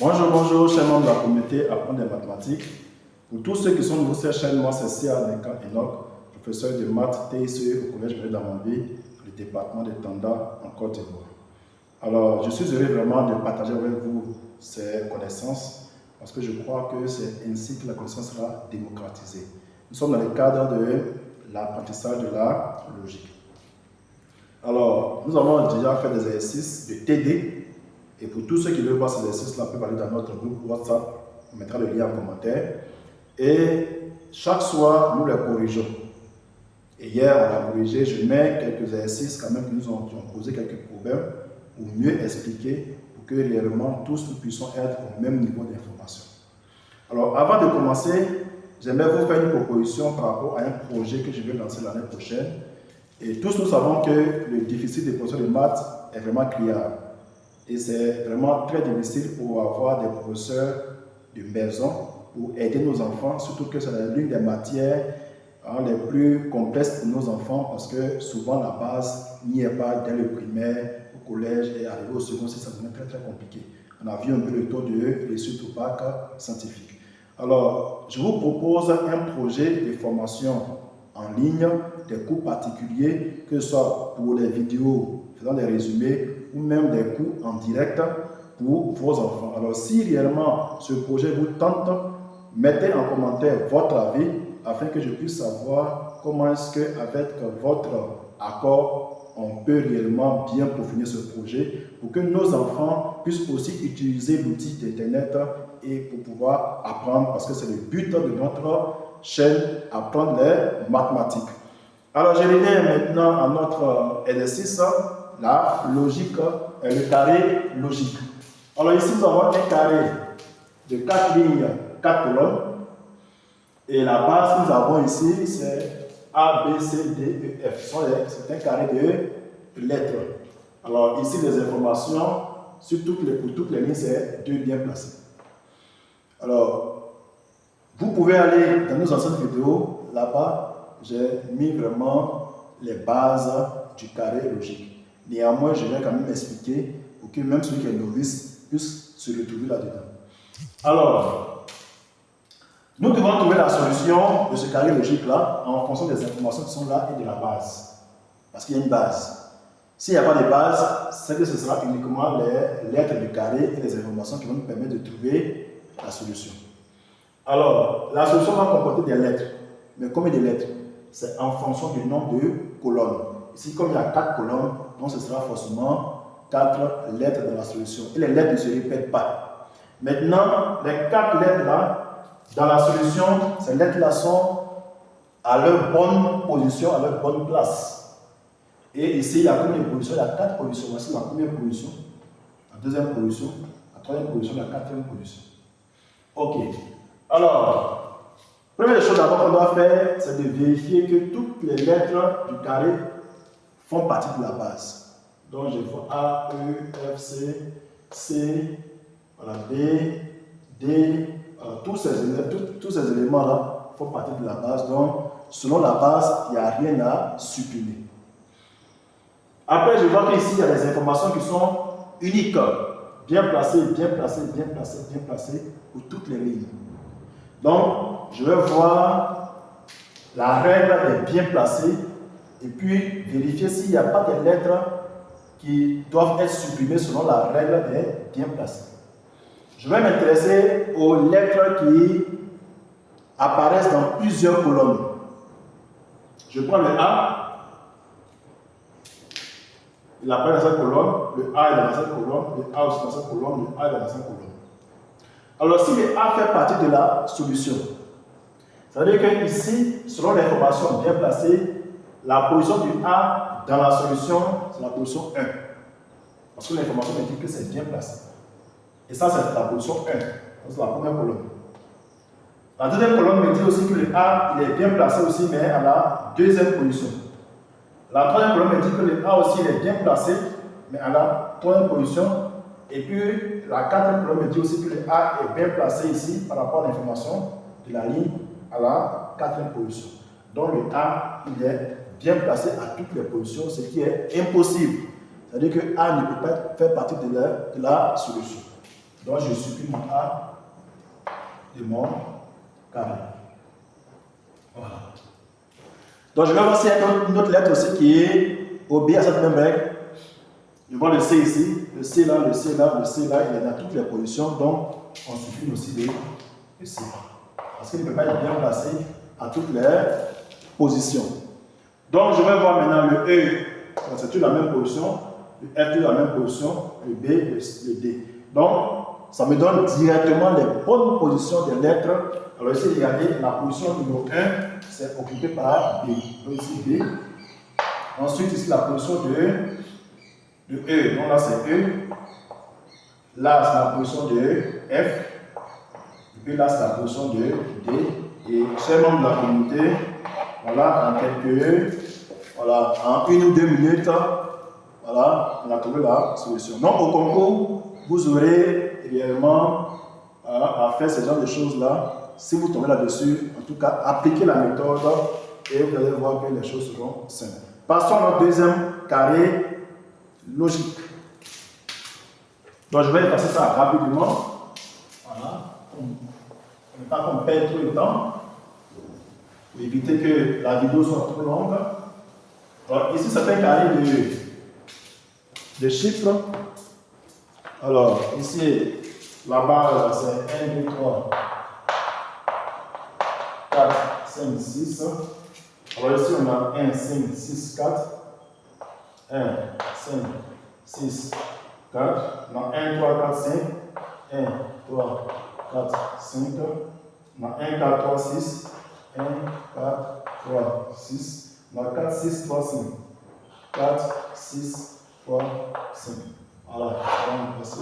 Bonjour, bonjour, chers membres de la communauté Apprendre des mathématiques. Pour tous ceux qui sont nouveaux sur cette chaîne, moi c'est Sia Enoch, professeur de maths TSE au Collège Marie d'Amambé, le département de Tanda en Côte d'Ivoire. Alors, je suis heureux vraiment de partager avec vous ces connaissances parce que je crois que c'est ainsi que la connaissance sera démocratisée. Nous sommes dans le cadre de l'apprentissage de la logique. Alors, nous avons déjà fait des exercices de TD. Et pour tous ceux qui veulent voir ces exercices-là, peuvent aller dans notre groupe WhatsApp. On mettra le lien en commentaire. Et chaque soir, nous les corrigeons. Et hier, on a corrigé. Je mets quelques exercices quand même qui nous ont posé quelques problèmes pour mieux expliquer, pour que réellement tous nous puissions être au même niveau d'information. Alors, avant de commencer, j'aimerais vous faire une proposition par rapport à un projet que je vais lancer l'année prochaine. Et tous nous savons que le déficit des professeurs de maths est vraiment criard. Et c'est vraiment très difficile pour avoir des professeurs de maison pour aider nos enfants, surtout que c'est l'une des matières les plus complexes pour nos enfants parce que souvent la base n'y est pas dès le primaire, au collège et arrivé au secondaire, ça devient très compliqué. On a vu un peu le taux de réussite au bac scientifique. Alors, je vous propose un projet de formation en ligne, des cours particuliers, que ce soit pour des vidéos faisant des résumés ou même des cours en direct pour vos enfants. Alors, si réellement ce projet vous tente, mettez en commentaire votre avis afin que je puisse savoir comment est-ce qu'avec votre accord, on peut réellement bien peaufiner ce projet pour que nos enfants puissent aussi utiliser l'outil d'Internet et pour pouvoir apprendre, parce que c'est le but de notre chaîne, apprendre les mathématiques. Alors, je reviens maintenant à notre exercice, la logique, le carré logique. Alors ici, nous avons un carré de 4 lignes, 4 colonnes. Et la base que nous avons ici, c'est A, B, C, D, E, F. C'est un carré de lettres. Alors ici, les informations pour toutes les lignes, c'est 2 bien placés. Alors, vous pouvez aller dans nos anciennes vidéos, là-bas, j'ai mis vraiment les bases du carré logique. Néanmoins, je vais quand même expliquer pour que même celui qui est novice puisse se retrouver là-dedans. Alors, nous devons trouver la solution de ce carré logique-là en fonction des informations qui sont là et de la base. Parce qu'il y a une base. S'il n'y a pas de base, c'est que ce sera uniquement les lettres du carré et les informations qui vont nous permettre de trouver la solution. Alors, la solution va comporter des lettres. Mais combien de lettres? C'est en fonction du nombre de colonnes. Ici, comme il y a 4 colonnes, donc ce sera forcément 4 lettres dans la solution. Et les lettres ne se répètent pas. Maintenant, les 4 lettres là, dans la solution, ces lettres-là sont à leur bonne position, à leur bonne place. Et ici, il y a combien de positions? Il y a 4 positions. Voici la première position, la deuxième position, la troisième position, la quatrième position. Ok. Alors, première chose d'abord qu'on doit faire, c'est de vérifier que toutes les lettres du carré font partie de la base. Donc, je vois A, E, F, C, voilà, B, D, tous ces éléments-là font partie de la base. Donc, selon la base, il n'y a rien à supprimer. Après, je vois qu'ici, il y a des informations qui sont uniques, bien placées pour toutes les lignes. Donc, je vais voir la règle des bien placés et puis vérifier s'il n'y a pas de lettres qui doivent être supprimées selon la règle des bien placés. Je vais m'intéresser aux lettres qui apparaissent dans plusieurs colonnes. Je prends le A, il apparaît dans cette colonne, le A est dans cette colonne, le A aussi dans cette colonne, le A est dans cette colonne. Alors, si le A fait partie de la solution, ça veut dire que ici, selon l'information bien placée, la position du A dans la solution, c'est la position 1. Parce que l'information me dit que c'est bien placé. Et ça, c'est la position 1. C'est la première colonne. La deuxième colonne me dit aussi que le A, il est bien placé aussi, mais à la deuxième position. La troisième colonne me dit que le A aussi, il est bien placé, mais à la troisième position. Et puis, la quatrième colonne me dit aussi que le A est bien placé ici par rapport à l'information de la ligne à la quatrième position. Donc, le A, il est bien placé à toutes les positions, ce qui est impossible. C'est-à-dire que A ne peut pas faire partie de la solution. Donc je supprime mon A de mon carré. Voilà. Donc je vais voir s'il y a une autre lettre aussi qui obéit à cette même règle. Je vois le C ici, le C là, le C là, le C là, il est dans toutes les positions, donc on supprime aussi le C. Parce qu'il ne peut pas être bien placé à toutes les positions. Donc je vais voir maintenant le E, c'est toujours la même position, le F toujours la même position, le B, le D. Donc ça me donne directement les bonnes positions des lettres. Alors ici, regardez, la position numéro 1, c'est occupé par B. Donc ici B. Ensuite, ici la position de E. Donc là, c'est E. Là, c'est la position de F. Et puis là, c'est la position de D. Et chers membres de la communauté, voilà, voilà, en 1 ou 2 minutes, voilà, on a trouvé la solution. Donc, au concours, vous aurez réellement à faire ce genre de choses-là. Si vous tombez là-dessus, en tout cas, appliquez la méthode et vous allez voir que les choses seront simples. Passons au deuxième carré logique. Donc, je vais passer ça rapidement. Voilà. On ne pas qu'on perd tout le temps pour éviter que la vidéo soit trop longue. Alors, ici, c'est un carré de chiffres. Alors, ici, la barre, c'est 1, 2, 3, 4, 5, 6. Alors, ici, on a 1, 5, 6, 4. 1, 5, 6, 4. On a 1, 3, 4, 5. 1, 3, 4, 5. On a 1, 4, 3, 6. 1, 4, 3, 6. On a 4, 6, 3, 5. 4, 6, 3, 5. Voilà, donc voici.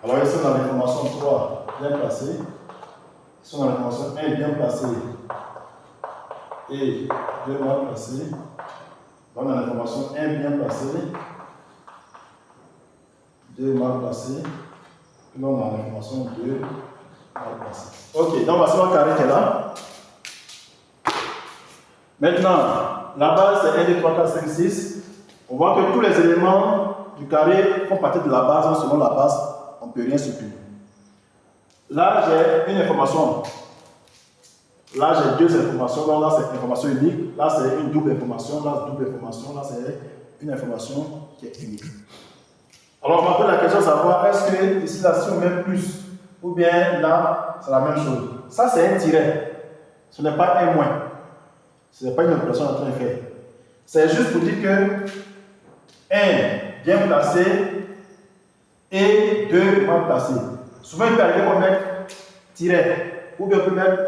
Alors ici on a l'information 3 bien placée. Ici on a l'information 1 bien placée et 2 mal placée. Là on a l'information 1 bien placée, 2 mal placée. Et là on a l'information 2 mal placée. Ok, donc voici notre carré qui est là. Maintenant, la base c'est 1, 2, 3, 4, 5, 6. On voit que tous les éléments du carré font partie de la base. Selon la base, on ne peut rien supprimer. Là, j'ai une information. Là, j'ai 2 informations. Donc, là, c'est une information unique. Là, c'est une double information. Là, double information. Là, c'est une information qui est unique. Alors, on va poser la question de savoir est-ce que ici, là, si on met plus, ou bien là, c'est la même chose. Ça, c'est un tiret. Ce n'est pas un moins. Ce n'est pas une opération en train de faire. C'est juste pour dire que 1 bien placé et 2 mal placé. Souvent, il peut arriver qu'on mette tiret, ou bien on peut mettre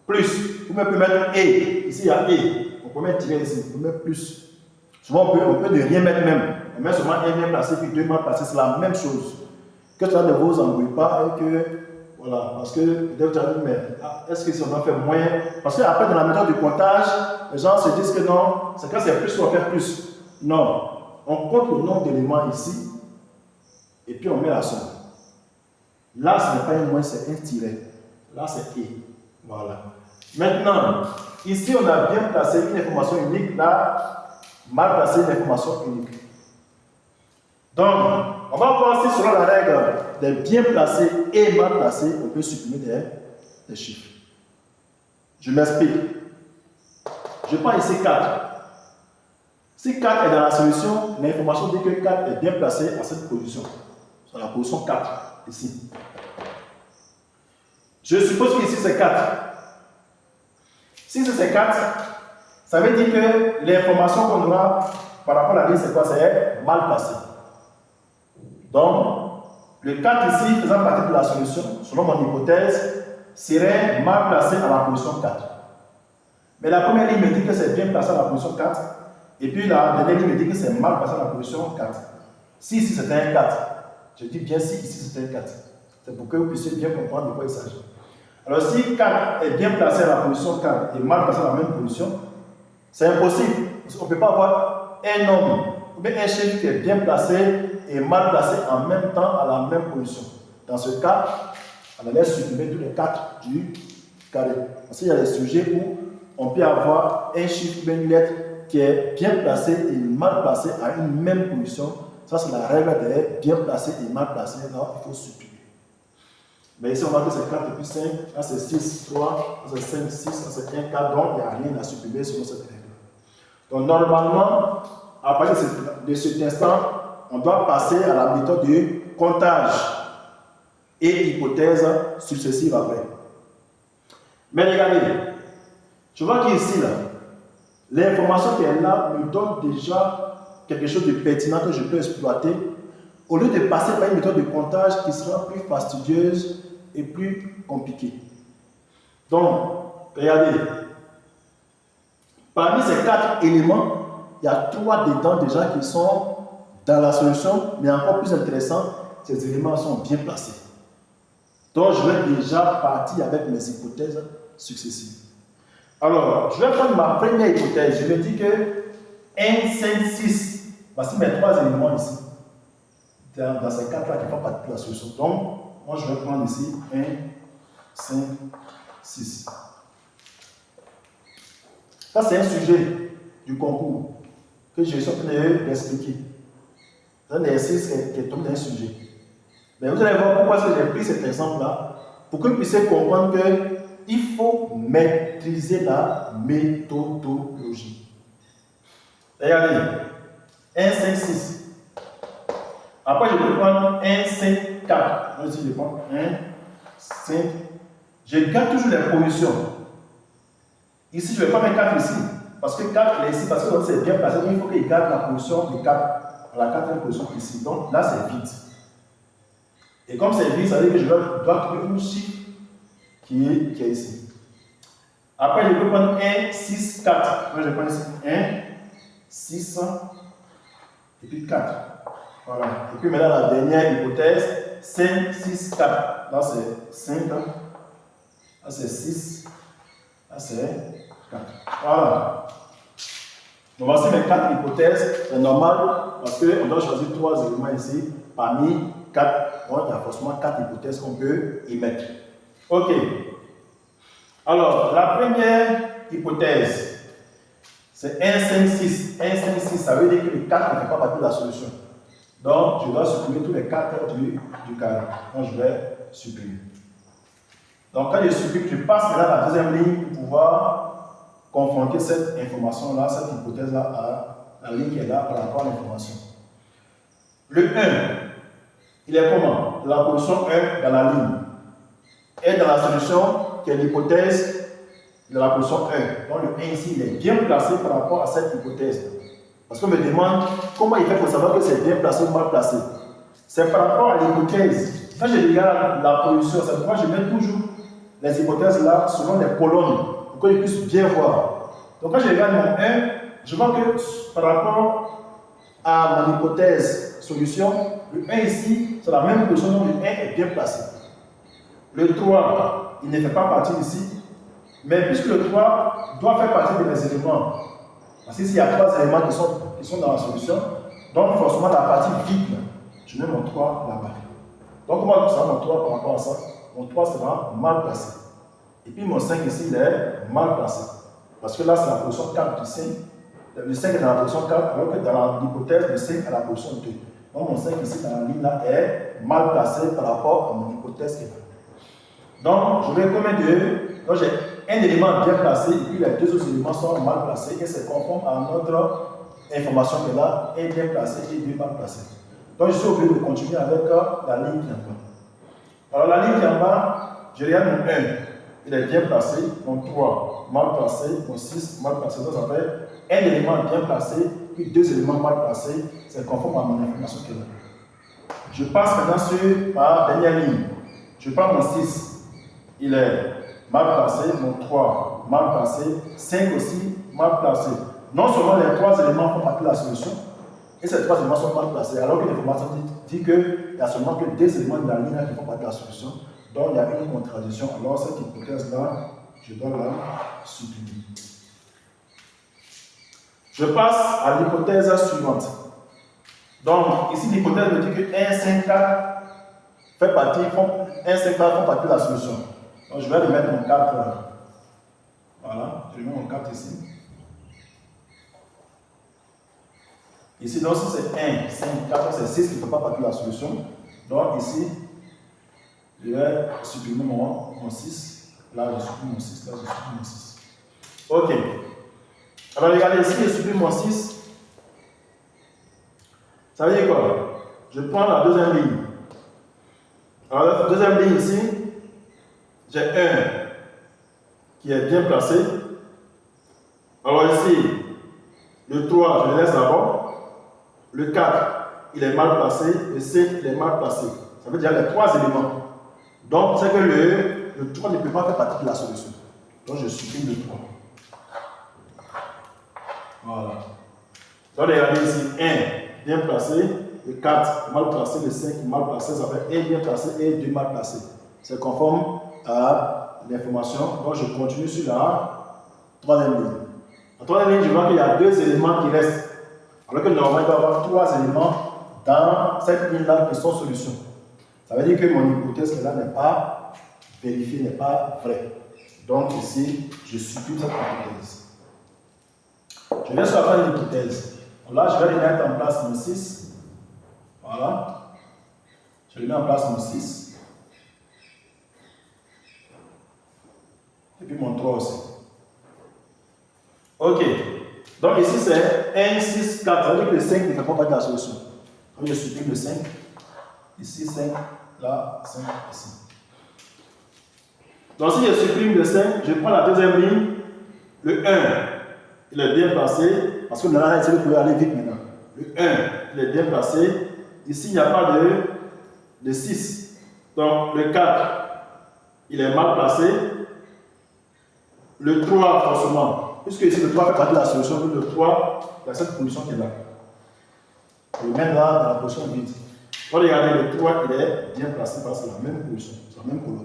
plus, ou bien on peut mettre et. Ici, il y a et. On peut mettre tiret ici, on peut mettre plus. Souvent, on peut ne rien mettre même. On met seulement 1 bien placé puis 2 mal placé, c'est la même chose. Que cela ne vous embrouille pas et que, voilà, parce que peut-être tu as dit, mais est-ce que si on en fait moins? Parce qu'après, dans la méthode du comptage, les gens se disent que non, c'est quand c'est plus qu'on fait plus. Non, on compte le nombre d'éléments ici et puis on met la somme. Là, ce n'est pas un moins, c'est un tiret. Là, c'est et. Voilà. Maintenant, ici, on a bien placé une information unique. Là, mal placé une information unique. Donc, on va voir si selon la règle des bien placés et mal placés, on peut supprimer des chiffres. Je m'explique. Je prends ici 4. Si 4 est dans la solution, l'information dit que 4 est bien placé à cette position. C'est la position 4, ici. Je suppose qu'ici c'est 4. Si c'est 4, ça veut dire que l'information qu'on aura par rapport à la liste, c'est quoi? C'est mal placé. Donc, le 4 ici, faisant partie de la solution, selon mon hypothèse, serait mal placé à la position 4. Mais la première ligne me dit que c'est bien placé à la position 4. Et puis la dernière ligne me dit que c'est mal placé à la position 4. Si ici c'était un 4, je dis bien si ici c'était un 4. C'est pour que vous puissiez bien comprendre de quoi il s'agit. Alors si 4 est bien placé à la position 4 et mal placé à la même position, c'est impossible. Parce qu'on ne peut pas avoir un nombre ou bien un chiffre qui est bien placé et mal placé en même temps à la même position. Dans ce cas, on allait supprimer tous les 4 du carré. Parce qu'il y a des sujets où on peut avoir un chiffre, une lettre qui est bien placée et mal placée à une même position. Ça, c'est la règle des bien placé et mal placé. Là, il faut supprimer. Mais ici, on voit que c'est 4 et puis 5. Là, c'est 6, 3. Là, c'est 5, 6. Là, c'est 1, 4. Donc, il n'y a rien à supprimer sur cette règle. Donc, normalement, à partir de cet instant, on doit passer à la méthode de comptage et hypothèse successive après. Mais regardez, je vois qu'ici, l'information qui est là me donne déjà quelque chose de pertinent que je peux exploiter au lieu de passer par une méthode de comptage qui sera plus fastidieuse et plus compliquée. Donc, regardez, parmi ces 4 éléments, il y a 3 dedans déjà qui sont dans la solution, mais encore plus intéressant, ces éléments sont bien placés. Donc, je vais déjà partir avec mes hypothèses successives. Alors, je vais prendre ma première hypothèse. Je me dis que 1, 5, 6, voici mes 3 éléments ici. Dans ces 4-là qui font partie de la solution. Donc, moi, je vais prendre ici 1, 5, 6. Ça, c'est un sujet du concours que je suis en train d'expliquer. C'est un exercice qui est tombé d'un sujet. Mais vous allez voir pourquoi j'ai pris cet exemple-là, pour que vous puissiez comprendre qu'il faut maîtriser la méthodologie. Regardez, 1, 5, 6. Après, je peux prendre 1, 5, 4. Moi aussi, je prends 1, 5. Je garde toujours les positions. Ici, je ne vais pas mettre 4 ici. Parce que 4 est ici, parce que c'est bien placé. Il faut qu'il garde la position de 4, à la 4e position ici. Donc là, c'est vide. Et comme c'est vide, ça veut dire que je dois trouver un chiffre qui est ici. Après, je peux prendre 1, 6, 4. Moi, je prends ici 1, 6, et puis 4. Voilà. Et puis maintenant, la dernière hypothèse, 5, 6, 4. Là, c'est 5. Là, c'est 6. Là, c'est 4. Voilà. Donc, voici mes 4 hypothèses. C'est normal parce qu'on doit choisir 3 éléments ici parmi 4. Donc, il y a forcément 4 hypothèses qu'on peut y mettre. OK. Alors, la première hypothèse, c'est 1, 5, 6. 1, 5, 6, ça veut dire que les 4 ne font pas partie de la solution. Donc, je dois supprimer tous les 4 du carré. Donc, je vais supprimer. Donc, quand je supprime, je passe maintenant à la deuxième ligne pour pouvoir confronter cette information-là, cette hypothèse-là à la ligne qui est là par rapport à l'information. Le 1, il est comment? La position 1 dans la ligne. Et dans la solution, qui est l'hypothèse de la position 1. Donc, le 1 ici, il est bien placé par rapport à cette hypothèse. Parce qu'on me demande comment il fait pour savoir que c'est bien placé ou mal placé. C'est par rapport à l'hypothèse. Quand je regarde la position, c'est pourquoi je mets toujours les hypothèses là selon les colonnes pour que je puisse bien voir. Donc quand je regarde mon 1, je vois que par rapport à mon hypothèse solution, le 1 ici, c'est la même position, donc le 1 est bien placé. Le 3, il ne fait pas partie ici, mais puisque le 3 doit faire partie de mes éléments, parce qu'ici il y a 3 éléments qui sont dans la solution, donc forcément la partie vide, je mets mon 3 là-bas. Donc comment ça mon 3 par rapport à ça? Mon 3 sera mal placé. Et puis mon 5 ici, il est mal placé. Parce que là, c'est la position 4 du 5. Le 5 est dans la position 4, alors que dans l'hypothèse, le 5 est à la position 2. Donc mon 5 ici, dans la ligne là, est mal placé par rapport à mon hypothèse qui est là. Donc, je vais combien de... Donc, j'ai un élément bien placé, et puis les 2 autres éléments sont mal placés, et c'est conforme à notre information qui est là, est bien placé et bien mal placé. Donc, je suis obligé de continuer avec la ligne qui est en bas. Alors, la ligne qui est en bas, je regarde mon 1, il est bien placé, mon 3, mal placé, mon 6, mal placé. Donc, ça fait un élément bien placé, puis 2 éléments mal placés, c'est conforme à mon information qui est là. Je passe maintenant sur la dernière ligne. Je prends mon 6, il est mal placé, mon 3, mal placé, 5 aussi, mal placé. Non seulement les 3 éléments font partie de la solution, et ces 3 éléments sont mal placés, alors que l'information dit qu'il n'y a seulement que 2 éléments de la ligne qui font partie de la solution, donc il y a une contradiction. Alors cette hypothèse-là, je dois la supprimer. Je passe à l'hypothèse suivante. Donc ici l'hypothèse me dit que 1, 5, 4 fait partie, 1, 5, 4 font partie de la solution. Donc je vais lui mettre mon 4 là. Voilà, je mets mon 4 ici. Ici, donc, si c'est 1, 5, 4, c'est 6 qui ne fait pas partie de la solution. Donc, ici, je vais supprimer mon 6. Là, je supprime mon 6. Là, je supprime mon 6. OK. Alors, regardez, ici, je supprime mon 6. Ça veut dire quoi? Je prends la deuxième ligne. Alors, la deuxième ligne ici, j'ai 1 qui est bien placé. Alors, ici, le 3, je le laisse d'abord. Le 4, il est mal placé. Le 5, il est mal placé. Ça veut dire les 3 éléments. Donc, c'est que le 3 ne peut pas faire partie de la solution. Donc, je supprime le 3. Voilà. Donc, regardez ici, 1 bien placé, le 4 mal placé, le 5 mal placé, ça fait 1 bien placé et 2 mal placé. C'est conforme à l'information. Donc, je continue sur la troisième ligne. La troisième ligne, je vois qu'il y a 2 éléments qui restent. Alors que normalement, il doit y avoir 3 éléments dans cette ligne-là qui sont solutions. Ça veut dire que mon hypothèse qui est là n'est pas vérifiée, n'est pas vraie. Donc ici, je supprime cette hypothèse. Je viens sur la fin de l'hypothèse. Là, je vais mettre en place mon 6. Voilà. Je mets en place mon 6. Et puis mon 3 aussi. OK. Donc ici, c'est 1, 6, 4. Ça veut dire que le 5 ne fait pas partie de la solution. Donc je supprime le 5. Ici, 5. Là, 5, ici. Donc si je supprime le 5, je prends la deuxième ligne. Le 1, il est bien placé. Parce que maintenant, il peut aller vite maintenant. Le 1, il est bien placé. Ici, il n'y a pas de 6. Donc le 4, il est mal placé. Le 3, forcément. Puisque ici, le 3 fait partie de la solution, le 3, il y a cette position qui est là. Je le mets là dans la position vide. Regardez, le 3, il est bien placé parce que c'est la même position, c'est la même couleur.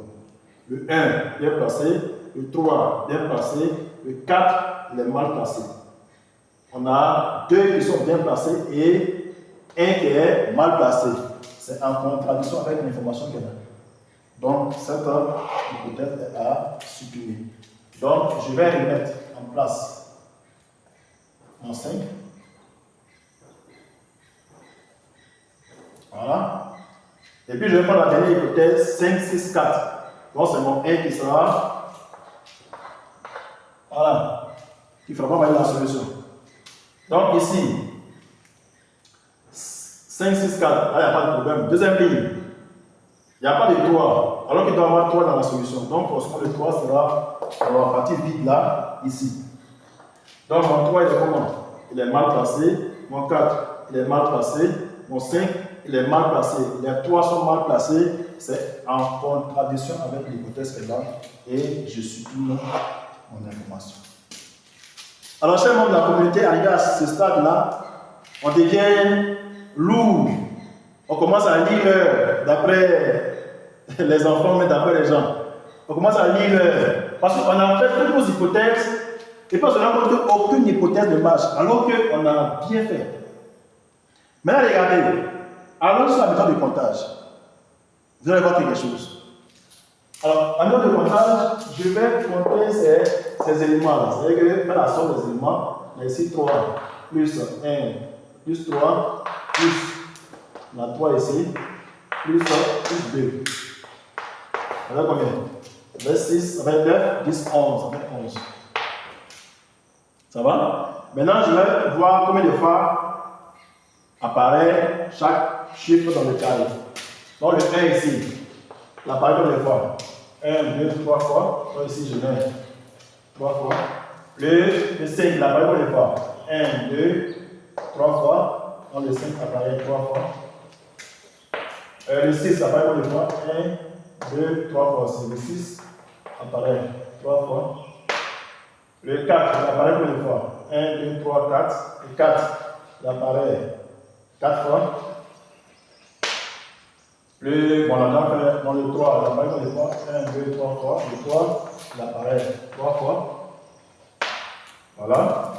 Le 1, bien placé. Le 3, bien placé. Le 4, il est mal placé. On a 2 qui sont bien placés et 1 qui est mal placé. C'est en contradiction avec l'information qu'il y a. Donc, cette hypothèse est à supprimer. Donc, je vais remettre en place mon 5. Voilà. Et puis, je vais prendre la dernière hypothèse 5, 6, 4. Donc, c'est mon 1 qui sera. Voilà. Qui ne fera pas mal la solution. Donc, ici, 5, 6, 4. Là, il n'y a pas de problème. Deuxième ligne. Il n'y a pas de 3. Alors qu'il doit y avoir 3 dans la solution. Donc, forcément, le 3 sera dans la partie vide là, ici. Donc, mon 3, il est comment? Il est mal placé. Mon 4, il est mal placé. Mon 5, il est mal placé. Les 3 sont mal placés. C'est en contradiction avec l'hypothèse qu'elle a. Et je supprime mon information. Alors, chers membres de la communauté, arrivé à ce stade-là, on devient lourd. On commence à lire d'après les enfants, mais d'après les gens. On commence à lire parce qu'on a fait toutes nos hypothèses et puis on se rend compte qu'aucune hypothèse ne marche, alors qu'on a bien fait. Maintenant, regardez, allons sur la méthode de comptage. Vous allez voir quelque chose. Alors, la méthode de comptage, je vais compter ces éléments-là. C'est-à-dire que faire la somme des éléments, mais ici 3 plus 1 plus 3 plus la 3 ici, plus 2. Ça fait combien? Ça fait 6, ça fait 9, 10, 11. Ça fait 11. Ça va? Maintenant, je vais voir combien de fois apparaît chaque chiffre dans le carré. Donc, le 1 ici, il apparaît combien de fois? 1, 2, 3 fois. Donc, ici, je mets 3 fois. Le 5, il apparaît combien de fois? 1, 2, 3 fois. Donc, le 5 apparaît 3 fois. Le 6 apparaît combien de fois? 1, 2, 3 fois aussi. Le 6 apparaît 3 fois. Le 4 apparaît combien de fois? 1, 2, 3, 4. Le 4 apparaît 4 fois. Bon, on a déjà fait dans le 3, il apparaît combien de fois? 1, 2, 3 fois. Le 3, il apparaît 3 fois. Voilà.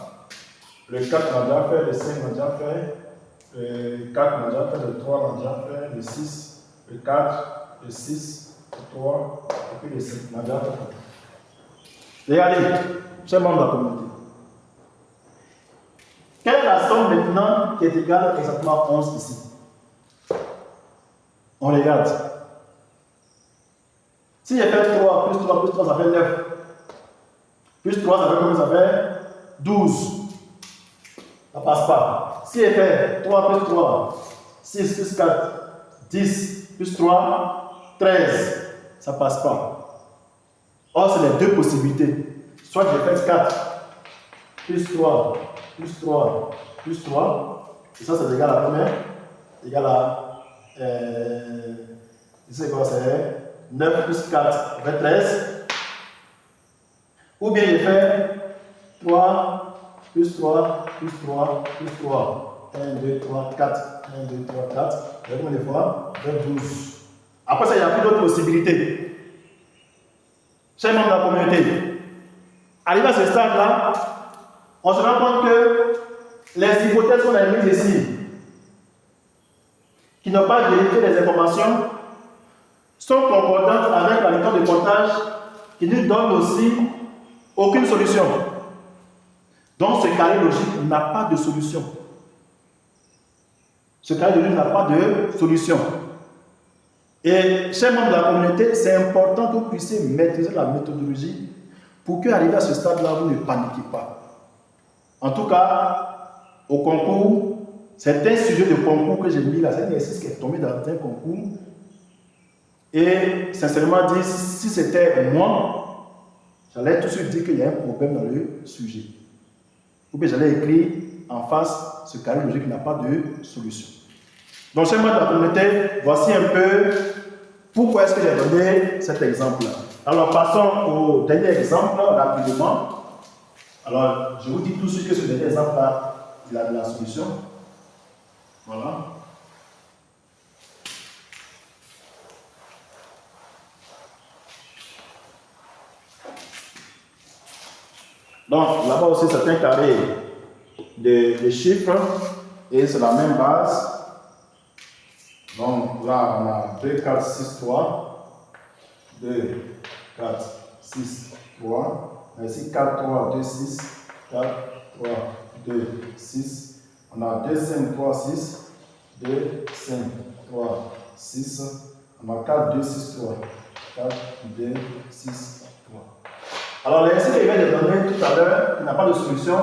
Le 4, on a déjà fait. Le 5, on a déjà fait. Le 4, on a déjà fait. Le 3, on a déjà fait. Le 6, le 4, le 6, le 3, et puis le 5, on a déjà fait. Regardez, chers membres de la communauté. Quelle est la somme maintenant qui est égale exactement à 11 ici? On regarde. Si j'ai fait 3 plus 3 plus 3, ça fait 9. Plus 3, ça fait combien? Ça fait 12. Ça passe pas. Si j'ai fait 3 plus 3, 6 plus 4, 10 plus 3, 13. Ça passe pas. Or, c'est les deux possibilités. Soit j'ai fait 4 plus 3 plus 3 plus 3. Et ça, c'est égal à combien? Égal à. C'est quoi? C'est 9 plus 4, ça fait 13. Ou bien j'ai fait 3 plus 3 plus 3 plus 3. 1, 2, 3, 4. 1, 2, 3, 4. Vous avez combien de fois? Ça fait 12. Après ça, il n'y a plus d'autres possibilités. Chers membres de la communauté, arrivé à ce stade-là, on se rend compte que les hypothèses qu'on a mises ici, qui n'ont pas vérifié les informations, sont concordantes avec la méthode de comptage qui nous donne aussi aucune solution. Donc ce carré logique n'a pas de solution. Ce carré logique n'a pas de solution. Et chers membres de la communauté, c'est important que vous puissiez maîtriser la méthodologie pour qu'arrivé à ce stade-là, vous ne paniquez pas. En tout cas, au concours, c'est un sujet de concours que j'ai mis là, c'est un exercice qui est tombé dans un concours. Et sincèrement dit, si c'était moi, j'allais tout de suite dire qu'il y a un problème dans le sujet. Ou bien j'allais écrire en face ce carré logique qui n'a pas de solution. Donc, chers membres de la communauté, voici un peu pourquoi est-ce que j'ai donné cet exemple-là. Alors, passons au dernier exemple rapidement. Alors, je vous dis tout de suite que ce dernier exemple-là, il a de la solution. Voilà. Donc, là-bas aussi, c'est un carré de chiffres et c'est la même base. Donc, là, on a 2, 4, 6, 3. 2, 4, 6, 3. Ici, 4, 3, 2, 6. 4, 3, 2, 6. On a 2, 5, 3, 6. 2, 5, 3, 6. On a 4, 2, 6, 3. 4, 2, 6, 3. Alors, l'exercice que je viens de donner tout à l'heure, qui n'a pas de solution,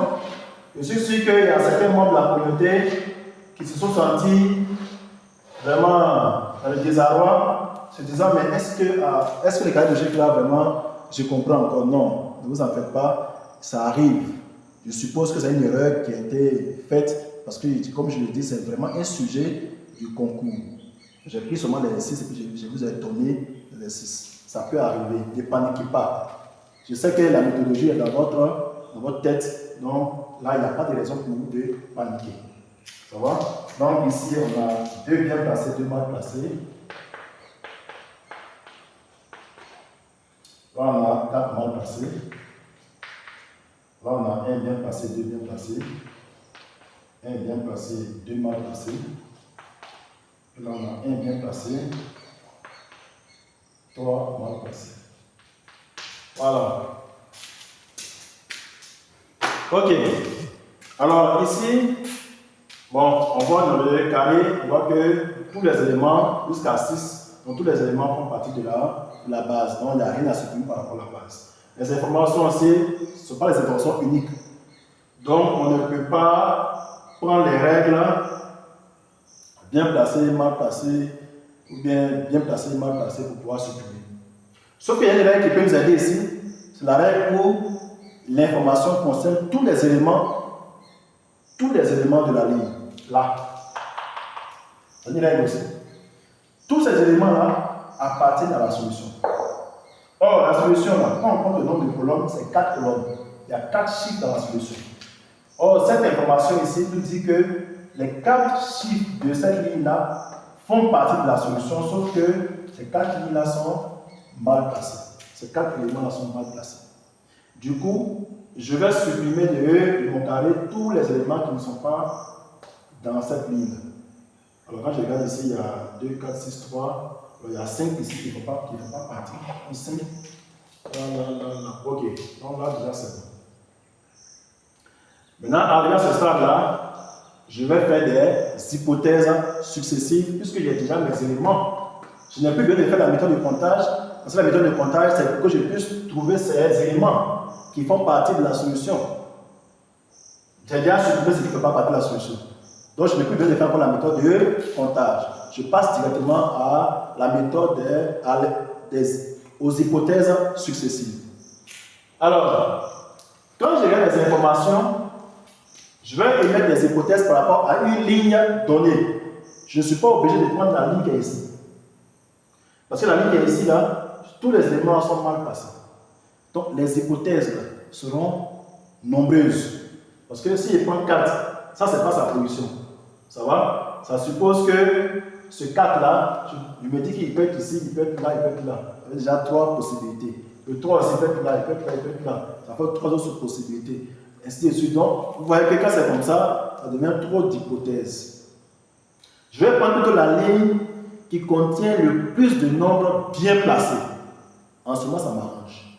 je suis sûr qu'il y a certains membres de la communauté qui se sont sentis vraiment dans le désarroi, se disant, mais est-ce que les carrés logiques là, vraiment, je comprends encore? Non, ne vous en faites pas, ça arrive. Je suppose que c'est une erreur qui a été faite, parce que, comme je le dis, c'est vraiment un sujet du concours. J'ai pris seulement l'exercice et puis je vous ai donné l'exercice. Ça peut arriver, ne paniquez pas. Je sais que la méthodologie est dans votre tête, donc là, il n'y a pas de raison pour vous de paniquer. Ça va? Donc ici, on a 2 bien placés, 2 mal placés. Là, on a 4 mal placés. Là, on a 1 bien placé, 2 bien placés. 1 bien placé, 2 mal placés. Là, on a 1 bien placé, 3 mal placés. Voilà. Ok. Alors ici, bon, on voit dans le carré, on voit que tous les éléments, jusqu'à 6, donc tous les éléments font partie de la base. Donc il n'y a rien à supprimer par rapport à la base. Les informations aussi, ce ne sont pas les informations uniques. Donc on ne peut pas prendre les règles bien placées, mal placées, ou bien placées, mal placées pour pouvoir supprimer. Sauf qu'il y a une règle qui peut nous aider ici, c'est la règle où l'information concerne tous les éléments de la ligne. Là. C'est une règle aussi. Tous ces éléments-là appartiennent à la solution. Or, la solution, là, quand on compte le nombre de colonnes, c'est 4 colonnes. Il y a 4 chiffres dans la solution. Or, cette information ici nous dit que les 4 chiffres de cette ligne-là font partie de la solution, sauf que ces 4 lignes-là sont mal placés. Ces 4 éléments-là sont mal placés. Du coup, je vais supprimer de mon carré tous les éléments qui ne sont pas dans cette ligne. Alors, quand je regarde ici, il y a 2, 4, 6, 3. Alors, il y a 5 ici qui ne font pas partie. 5. Là. Ok. Donc là, déjà, c'est bon. Maintenant, arrivé à ce stade-là, je vais faire des hypothèses successives puisque j'ai déjà mes éléments. Je n'ai plus besoin de faire la méthode de comptage. Parce que la méthode de comptage, c'est pour que je puisse trouver ces éléments qui font partie de la solution. J'ai déjà supprimé ce qui ne fait pas partie de la solution. Donc, je n'ai plus besoin de faire pour la méthode de comptage. Je passe directement à la méthode aux hypothèses successives. Alors, quand j'ai des informations, je vais émettre des hypothèses par rapport à une ligne donnée. Je ne suis pas obligé de prendre la ligne qui est ici. Parce que la ligne qui est ici, là, tous les éléments sont mal placés. Donc, les hypothèses là, seront nombreuses. Parce que si je prends 4, ça, c'est pas sa position. Ça va? Ça suppose que ce 4-là, je me dis qu'il peut être ici, il peut être là, il peut être là. Ça fait déjà 3 possibilités. Le 3 aussi peut être là, il peut être là, il peut être là. Ça fait 3 autres possibilités. Ainsi de suite. Donc, vous voyez que quand c'est comme ça, ça devient trop d'hypothèses. Je vais prendre plutôt la ligne qui contient le plus de nombres bien placés. En ce moment, ça m'arrange.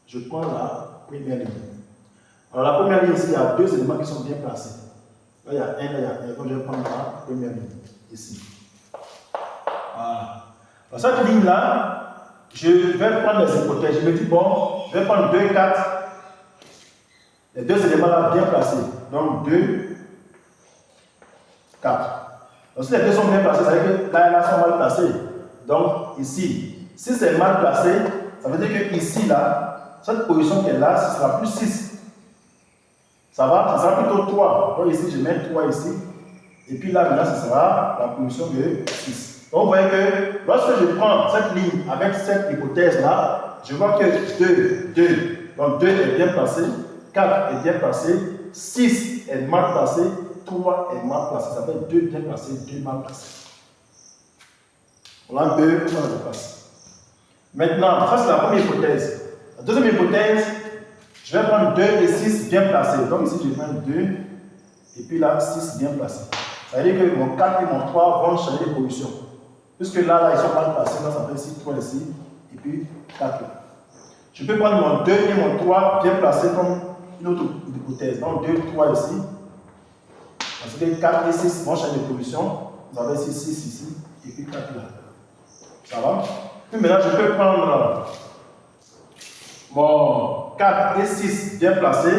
Je prends la première ligne. Alors, la première ligne ici, il y a 2 éléments qui sont bien placés. Là, il y a 1, là, il y a 1. Donc, je vais prendre la première ligne ici. Voilà. Dans cette ligne-là, je vais prendre les hypothèses. Je me dis, bon, je vais prendre 2, 4. Les 2 éléments-là bien placés. Donc, 2, 4. Donc, si les 2 sont bien placés, ça veut dire que là et là sont mal placés. Donc, ici, si c'est mal placé, ça veut dire que ici, là, cette position qui est là, ce sera plus 6. Ça va? Ce sera plutôt 3. Donc, ici, je mets 3 ici. Et puis là, maintenant, ce sera la position de 6. Donc, vous voyez que lorsque je prends cette ligne avec cette hypothèse-là, je vois que 2. Donc, 2 est bien placé. 4 est bien placé. 6 est mal placé. 3 est mal placé. Ça fait 2 bien placés, 2 mal placés. Voilà un peu comment ça se passe. Maintenant, ça c'est la première hypothèse. La deuxième hypothèse, je vais prendre 2 et 6 bien placés. Donc ici, je prends 2 et puis là, 6 bien placés. Ça veut dire que mon 4 et mon 3 vont changer de position. Puisque là, ils sont mal placés. Là, ça fait ici 3 ici et puis 4 là. Je peux prendre mon 2 et mon 3 bien placés comme une autre hypothèse. Donc 2, 3 ici. Parce que 4 et 6 vont changer de position. Vous avez ici 6 ici et puis 4 là. Ça va? Puis maintenant, je peux prendre mon 4 et 6 bien placés.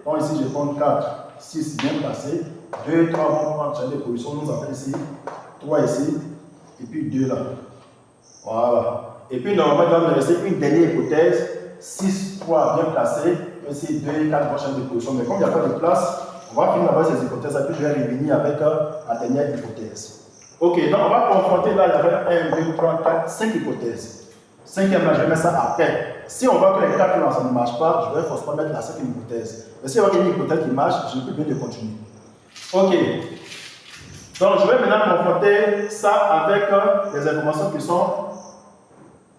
Donc ici, je prends 4, 6 bien placés. 2, 3 vont prendre changer de position. Nous avons ici 3 ici et puis 2 là. Voilà. Et puis normalement, il va me rester une dernière hypothèse. 6, 3 bien placés. Ici, 2 et 4 vont changer de position. Mais comme il n'y a pas de place, on va finir avec ces hypothèses. Et puis je vais revenir avec la dernière hypothèse. Ok, donc on va confronter là, il y avait 1, 2, 3, 4, 5 hypothèses. Cinquième là, je vais mettre ça après. Si on voit que les 4 là, ça ne marche pas, je vais forcément mettre la 5e hypothèse. Mais si on voit qu'il y a une hypothèse qui marche, je n'ai plus besoin de continuer. Ok. Donc je vais maintenant confronter ça avec les informations qui sont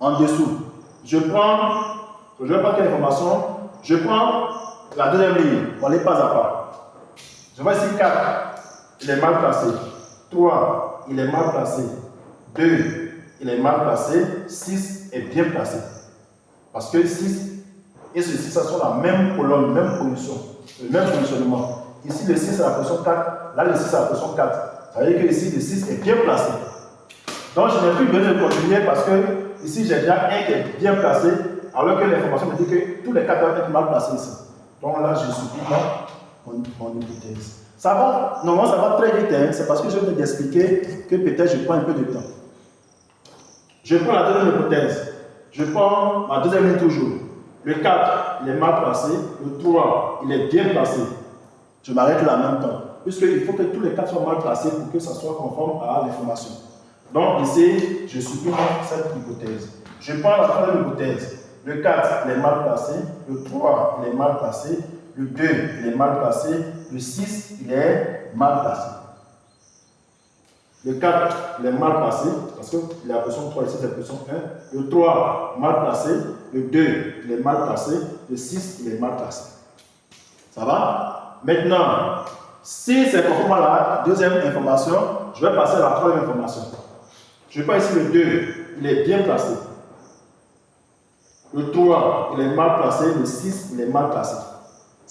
en dessous. Je vais prendre quelle information? Je prends la deuxième ligne. On les pas à pas. Je vois ici 4, il est mal placé. 3, il est mal placé. 2, il est mal placé. 6 est bien placé. Parce que 6 et ceci, ça sont la même colonne, même position, le même positionnement. Ici, le 6 est la position 4. Là, le 6 est la position 4. Ça veut dire que ici, le 6 est bien placé. Donc, je n'ai plus besoin de continuer parce que ici, j'ai déjà un qui est bien placé, alors que l'information me dit que tous les 4 doivent être mal placés ici. Donc là, je supprime mon hypothèse. Ça va, normalement, ça va très vite. Hein. C'est parce que je viens d'expliquer que peut-être je prends un peu de temps. Je prends la deuxième hypothèse. Je prends ma deuxième ligne toujours. Le 4, il est mal placé. Le 3, il est bien placé. Je m'arrête là en même temps. Puisqu'il faut que tous les 4 soient mal placés pour que ça soit conforme à l'information. Donc ici, je supprime cette hypothèse. Je prends la troisième hypothèse. Le 4, il est mal placé. Le 3, il est mal placé. Le 2, il est mal placé. Le 6, il est mal placé. Le 4, il est mal placé, parce qu'il est à la position 3 ici, c'est la position 1. Le 3, mal placé. Le 2, il est mal placé. Le 6, il est mal placé. Ça va? Maintenant, si c'est conforme à la deuxième information, je vais passer à la troisième information. Je prends ici le 2, il est bien placé. Le 3, il est mal placé. Le 6, il est mal placé.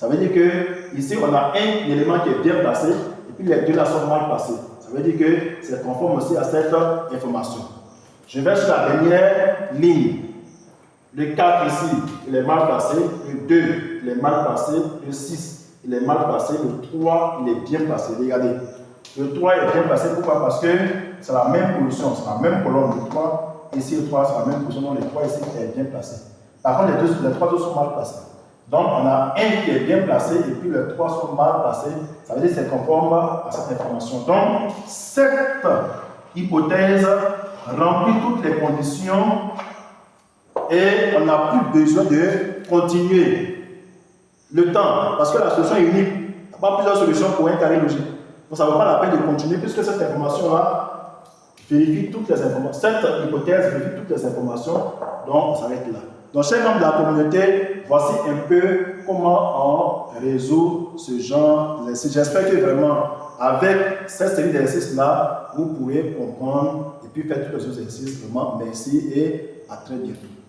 Ça veut dire que ici, on a un élément qui est bien placé et puis les deux là sont mal placés. Ça veut dire que c'est conforme aussi à cette information. Je vais sur la dernière ligne. Le 4 ici, il est mal placé. Le 2, il est mal placé. Le 6, il est mal placé. Le 3, il est bien placé. Regardez. Le 3 est bien placé. Pourquoi? Parce que c'est la même position, c'est la même colonne. Le 3, ici, le 3, c'est la même position. Donc, le 3 ici est bien placé. Par contre, les 3 autres sont mal placés. Donc, on a un qui est bien placé et puis les 3 sont mal placés. Ça veut dire que c'est conforme à cette information. Donc, cette hypothèse remplit toutes les conditions et on n'a plus besoin de continuer le temps parce que la solution est unique. Il n'y a pas plusieurs solutions pour un carré logique. Donc, ça ne vaut pas la peine de continuer puisque cette information-là vérifie toutes les informations. Cette hypothèse vérifie toutes les informations. Donc, on s'arrête là. Donc, chers membres de la communauté, voici un peu comment on résout ce genre d'exercice. J'espère que vraiment, avec cette série d'exercices-là, vous pourrez comprendre et puis faire tous les autres exercices. Vraiment, merci et à très bientôt.